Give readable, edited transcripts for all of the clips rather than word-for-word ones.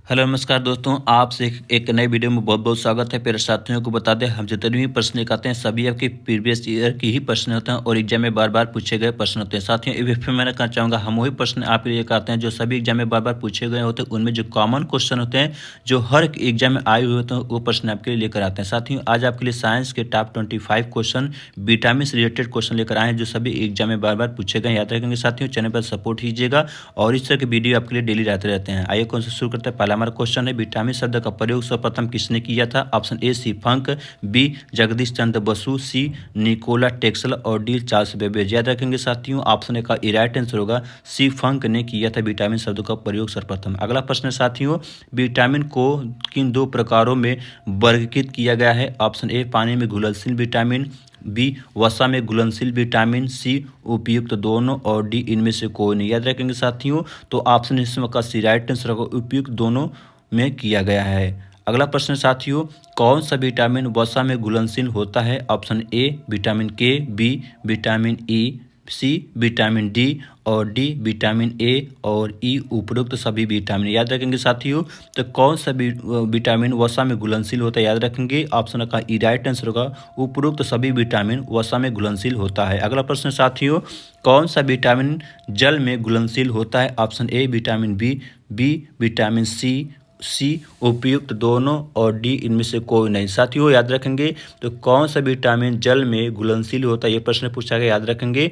Hello नमस्कार दोस्तों, आपसे एक नए वीडियो में बहुत बहुत स्वागत है। मेरे साथियों को बता दें, हम जितने भी प्रश्न निकालते हैं सभी आपके प्रीवियस ईयर की ही प्रश्न होते हैं और एग्जाम में बार बार पूछे गए प्रश्न होते हैं। साथियों, ये फिर मैंने कहना चाहूँगा, हम वही प्रश्न आपके लिए करते हैं जो सभी एग्जाम में बार बार पूछे गए होते हैं। उनमें जो कॉमन क्वेश्चन होते हैं, जो हर एक एग्जाम में आए हुए होते हैं, वो प्रश्न आपके लिए लेकर आते हैं। साथियों, आज आपके लिए साइंस के टॉप 25 क्वेश्चन विटामिन से रिलेटेड क्वेश्चन लेकर आए हैं, जो सभी एग्जाम में बार बार पूछे गए। याद रखेंगे साथियों, चैनल पर सपोर्ट कीजिएगा और इस तरह के वीडियो आपके लिए डेली आते रहते हैं। आइए कौन से शुरू करते हैं। पहला हमारा क्वेश्चन है, विटामिन शब्द का प्रयोग सर्वप्रथम किसने किया था? Option A C Funk, B Jagdish Chandra Basu, C Nikola Tesla और डी चार्ल्स बेबेज। याद रखेंगे साथियों, ऑप्शन ए का राइट आंसर होगा सी फंक ने किया था विटामिन शब्द का प्रयोग सर्वप्रथम। अगला प्रश्न है साथियों, विटामिन को किन दो प्रकारों में वर्गीकृत किया गया है? ऑप्शन ए पानी में घुलनशील विटामिन, बी वसा में घुलनशील विटामिन, सी उपयुक्त दोनों और डी इनमें से कोई नहीं। याद रखेंगे साथियों, तो ऑप्शन इसमें का सी राइट आंसर होगा उपयुक्त दोनों में किया गया है। अगला प्रश्न साथियों, कौन सा विटामिन वसा में घुलनशील होता है? Option A vitamin K, B vitamin E, C vitamin D और डी विटामिन ए और ई उपरोक्त सभी विटामिन। याद रखेंगे साथियों, तो कौन सा विटामिन वसा में घुलनशील होता है? याद रखेंगे, ऑप्शन का ई राइट आंसर होगा उपरोक्त सभी विटामिन वसा में घुलनशील होता है। अगला प्रश्न साथियों, कौन सा विटामिन जल में घुलनशील होता है? Option A vitamin B, B vitamin C उपयुक्त दोनों और डी इनमें से कोई नहीं। साथियों, याद रखेंगे, तो कौन सा विटामिन जल में घुलनशील होता है, ये प्रश्न पूछा गया। याद रखेंगे,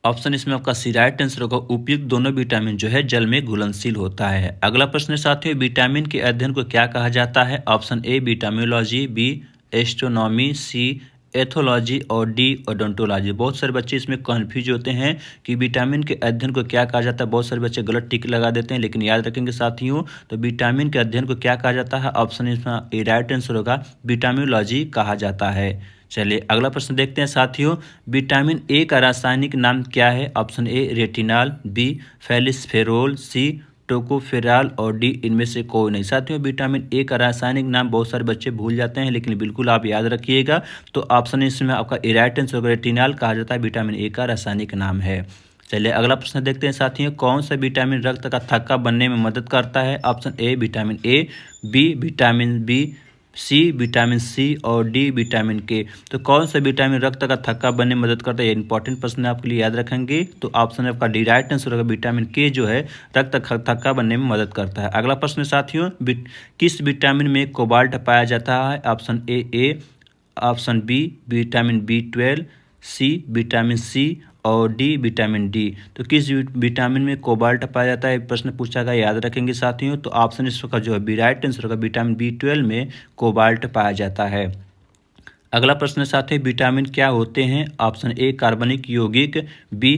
ऑप्शन इसमें आपका सी राइट आंसर होगा उपयुक्त दोनों विटामिन जो है जल में घुलनशील होता है। अगला प्रश्न साथियों, विटामिन के अध्ययन को क्या कहा जाता है? Option A vitaminology, B astronomy, C ethology और डी ओडोंटोलॉजी। बहुत सारे बच्चे इसमें कन्फ्यूज होते हैं कि विटामिन के अध्ययन को क्या कहा जाता है। बहुत सारे बच्चे गलत टिक लगा देते हैं, लेकिन याद रखेंगे साथियों, तो विटामिन के अध्ययन को क्या कहा जाता है? ऑप्शन इसमें राइट आंसर होगा विटामिनोलॉजी कहा जाता है। चलिए अगला प्रश्न देखते हैं साथियों, विटामिन ए का रासायनिक नाम क्या है? ऑप्शन ए रेटिनॉल, बी फेलिसफेरोल, सी टोकोफेराल और डी इनमें से कोई नहीं। साथियों, विटामिन ए का रासायनिक नाम बहुत सारे बच्चे भूल जाते हैं, लेकिन बिल्कुल आप याद रखिएगा। तो ऑप्शन इसमें आपका राइट आंसर होगा रेटिनॉल कहा जाता है, विटामिन ए का रासायनिक नाम है। चलिए अगला प्रश्न देखते हैं साथियों, कौन सा विटामिन रक्त का थक्का बनने में मदद करता है? Option A vitamin A, B vitamin B, C vitamin C और डी विटामिन के। तो कौन सा विटामिन रक्त का थक्का बनने में मदद करता है? ये इंपॉर्टेंट प्रश्न है, आपके लिए याद रखेंगे। तो ऑप्शन आपका डी राइट आंसर होगा विटामिन के जो है रक्त थक्का बनने में मदद करता है। अगला प्रश्न साथियों, किस विटामिन में कोबाल्ट पाया जाता है? Option A, option B vitamin B 12, C vitamin C और डी विटामिन डी। तो किस विटामिन में कोबाल्ट पाया जाता है, प्रश्न पूछा गया। याद रखेंगे साथियों, तो ऑप्शन इसका जो है राइट आंसर होगा विटामिन बी 12 में कोबाल्ट पाया जाता है। अगला प्रश्न साथ ही, विटामिन क्या होते हैं? ऑप्शन ए कार्बनिक यौगिक, बी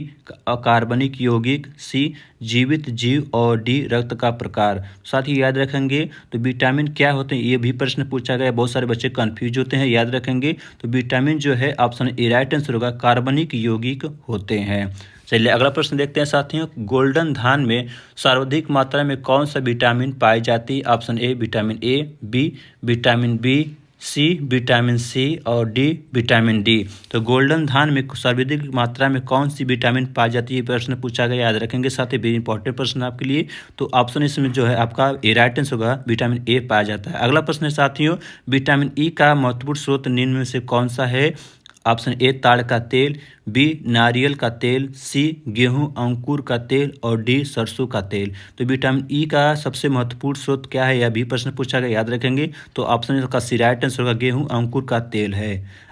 अकार्बनिक यौगिक, सी जीवित जीव और डी रक्त का प्रकार। साथ ही याद रखेंगे, तो विटामिन क्या होते हैं, ये भी प्रश्न पूछा गया। बहुत सारे बच्चे कंफ्यूज होते हैं। याद रखेंगे, तो विटामिन जो है ऑप्शन ए राइट आंसर होगा कार्बनिक यौगिक होते हैं। चलिए अगला प्रश्न देखते हैं साथियों, गोल्डन धान में सर्वाधिक मात्रा में कौन सा विटामिन पाई जाती है? Option A vitamin A, B vitamin B, C vitamin C और डी विटामिन डी। तो गोल्डन धान में सर्वाधिक मात्रा में कौन सी विटामिन पाई जाती है, प्रश्न पूछा गया। याद रखेंगे साथ ही, वेरी इंपॉर्टेंट प्रश्न आपके लिए। तो ऑप्शन इसमें जो है आपका राइट आंसर होगा विटामिन ए पाया जाता है। अगला प्रश्न है साथियों, विटामिन ई का महत्वपूर्ण स्रोत निम्न में से कौन सा है? ऑप्शन ए ताड़ का तेल, बी नारियल का तेल, सी गेहूं अंकुर का तेल और डी सरसों का तेल। तो विटामिन ई का सबसे महत्वपूर्ण स्रोत क्या है, यह भी प्रश्न पूछा गया। याद रखेंगे, तो ऑप्शन का सी राइट आंसर होगा गेहूं अंकुर का तेल है।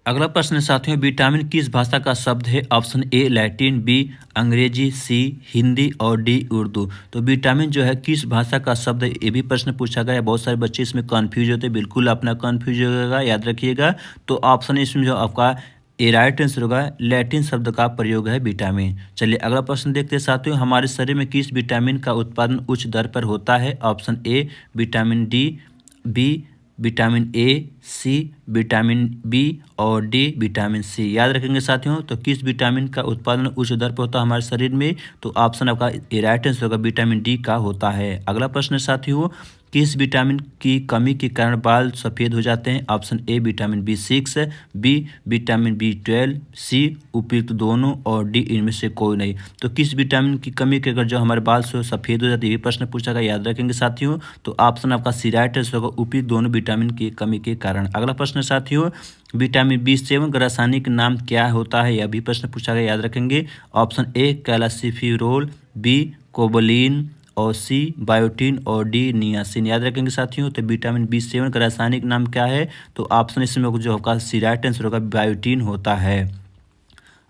अगला प्रश्न साथियों, विटामिन किस भाषा का शब्द है? ऑप्शन ए लैटिन, बी अंग्रेजी, सी हिंदी और डी उर्दू। तो विटामिन जो है किस भाषा का शब्द है, ये भी प्रश्न पूछा गया। बहुत सारे बच्चे इसमें कन्फ्यूज होते हैं, बिल्कुल अपना कन्फ्यूज होगा, याद रखिएगा। तो ऑप्शन इसमें जो आपका ए राइट आंसर होगा लैटिन शब्द का प्रयोग है विटामिन। चलिए अगला प्रश्न देखते हैं साथियों, हमारे शरीर में किस विटामिन का उत्पादन उच्च दर पर होता है? Option A vitamin D, B vitamin A, C vitamin B और डी विटामिन सी। याद रखेंगे साथियों। तो किस विटामिन का उत्पादन उच्च दर पर होता है हमारे शरीर में? तो ऑप्शन आपका राइट आंसर होगा विटामिन डी का होता है। अगला प्रश्न साथियों, किस विटामिन की कमी के कारण बाल सफ़ेद हो जाते हैं? Option A vitamin B6, B vitamin B12, C उपयुक्त दोनों और डी इनमें से कोई नहीं। तो किस विटामिन की कमी के कारण जो हमारे बाल सफ़ेद हो जाते हैं, ये प्रश्न पूछा गया। याद रखेंगे साथियों। तो ऑप्शन आपका सी राइट आंसर होगा उपयुक्त दोनों विटामिन की कमी के कारण। अगला प्रश्न साथियों, विटामिन B7 का रासायनिक नाम क्या होता है? यह भी प्रश्न पूछा गया। याद रखेंगे। ऑप्शन ए कैल्सिफेरॉल, बी कोबालिन और सी बायोटीन और डी नियासिन। याद रखेंगे साथियों। तो विटामिन B7 का रासायनिक नाम क्या है? तो ऑप्शन इसमें जो होगा सी राइट आंसर होगा बायोटीन होता है।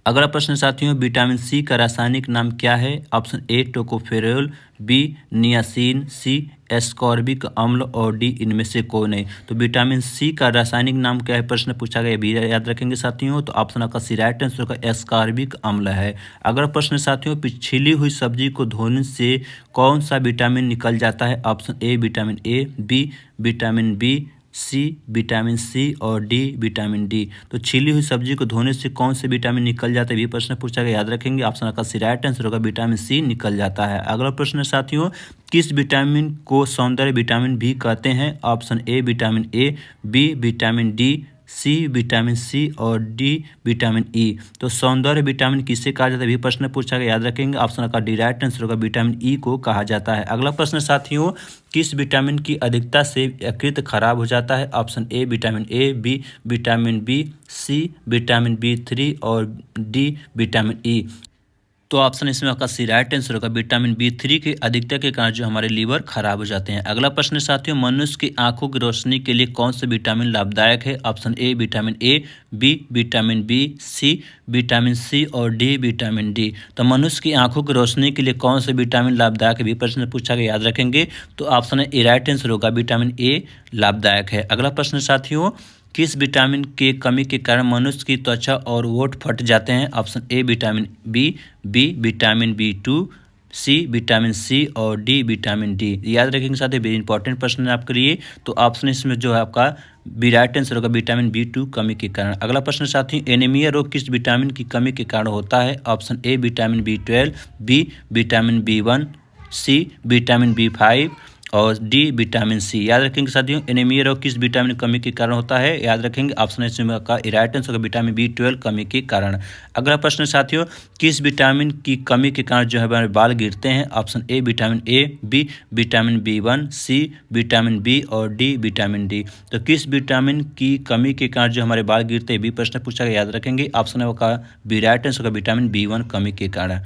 अगला प्रश्न साथियों, विटामिन सी का रासायनिक नाम क्या है? Option A tocopherol, B niacin, C ascorbic अम्ल और डी इनमें से कोई नहीं। तो विटामिन सी का रासायनिक नाम क्या है प्रश्न पूछा गया, भी याद रखेंगे साथियों। तो ऑप्शन आपका सी राइट आंसर का एस्कॉर्बिक अम्ल है। अगला प्रश्न साथियों, छिली हुई सब्जी को धोने से कौन सा विटामिन निकल जाता है? Option A vitamin A, B vitamin B, C vitamin C और डी विटामिन डी। तो छिली हुई सब्जी को धोने से कौन से विटामिन निकल जाता है, ये प्रश्न पूछा गया। याद रखेंगे। ऑप्शन का सी राइट आंसर होगा विटामिन सी निकल जाता है। अगला प्रश्न साथियों, किस विटामिन को सौंदर्य विटामिन भी कहते हैं? Option A vitamin A, B vitamin D, C vitamin C और डी विटामिन ई। तो सौंदर्य विटामिन किसे कहा जाता है, भी प्रश्न पूछा गया। याद रखेंगे। ऑप्शन का डी राइट आंसर होगा विटामिन ई को कहा जाता है। अगला प्रश्न साथियों, किस विटामिन की अधिकता से यकृत खराब हो जाता है? Option A vitamin A, B vitamin B, C vitamin B3 और डी विटामिन ई। तो ऑप्शन इसमें आपका सी राइट आंसर होगा विटामिन B3 की अधिकता के कारण जो हमारे लीवर खराब हो जाते हैं। अगला प्रश्न साथियों, मनुष्य की आंखों की रोशनी के लिए कौन सा विटामिन लाभदायक है? Option A vitamin A, B vitamin B, C vitamin C और डी विटामिन डी। तो मनुष्य की आंखों की रोशनी के लिए कौन सा विटामिन लाभदायक है, भी प्रश्न पूछा गया। याद रखेंगे। तो ऑप्शन ए राइट आंसर होगा विटामिन ए लाभदायक है। अगला प्रश्न साथियों, किस विटामिन के कमी के कारण मनुष्य की त्वचा और होंठ फट जाते हैं? Option A vitamin B, B vitamin B2, C vitamin C और डी विटामिन डी। याद रखेंगे साथ ही, वेरी इंपॉर्टेंट प्रश्न है आपके लिए। तो ऑप्शन इसमें जो है आपका बी राइट आंसर होगा विटामिन B2 कमी के कारण। अगला प्रश्न साथी, एनीमिया रोग किस विटामिन की कमी के कारण होता है? Option A vitamin B12, B vitamin B1, C vitamin B5 और डी विटामिन सी। याद रखेंगे साथियों, एनीमिया रोग किस विटामिन कमी के कारण होता है? याद रखेंगे। ऑप्शन इसमें का राइट आंसर होगा विटामिन B12 कमी के कारण। अगला प्रश्न साथियों, किस विटामिन की कमी के कारण जो है हमारे बाल गिरते हैं? Option A vitamin A, B vitamin B1, C vitamin B और डी विटामिन डी। तो किस विटामिन की कमी के कारण जो हमारे बाल गिरते हैं, भी प्रश्न पूछा गया। याद रखेंगे। ऑप्शन का बी राइट आंसर होगा विटामिन B1 कमी के कारण।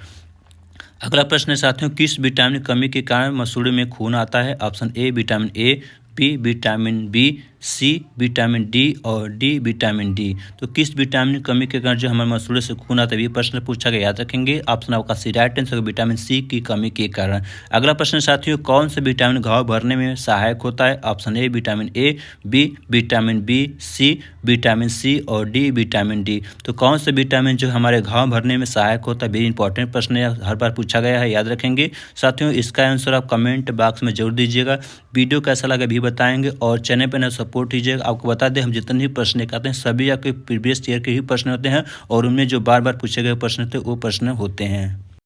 अगला प्रश्न साथियों, किस विटामिन कमी के कारण मसूड़े में खून आता है? Option A vitamin A, B vitamin B, C vitamin D और डी विटामिन डी। तो किस विटामिन कमी के कारण जो हमारे मसूड़े से खून आता है, ये प्रश्न पूछा गया। याद रखेंगे। ऑप्शन आपका C right answer vitamin C की कमी के कारण। अगला प्रश्न साथियों, कौन सा विटामिन घाव भरने में सहायक होता है? Option A vitamin A, B vitamin B, C vitamin C और डी विटामिन डी। तो कौन सा विटामिन जो हमारे घाव भरने में सहायक होता है, वेरी इंपॉर्टेंट प्रश्न है, हर बार पूछा गया है। याद रखेंगे साथियों। इसका आंसर आप कमेंट बॉक्स में जरूर दीजिएगा। वीडियो कैसा लगा भी बताएंगे और चैनल पर न सपोर्ट कीजिएगा। आपको बता दें, हम जितने भी प्रश्न करते हैं सभी आपके प्रीवियस ईयर के ही प्रश्न होते हैं और उनमें जो बार बार पूछे गए प्रश्न थे वो प्रश्न होते हैं।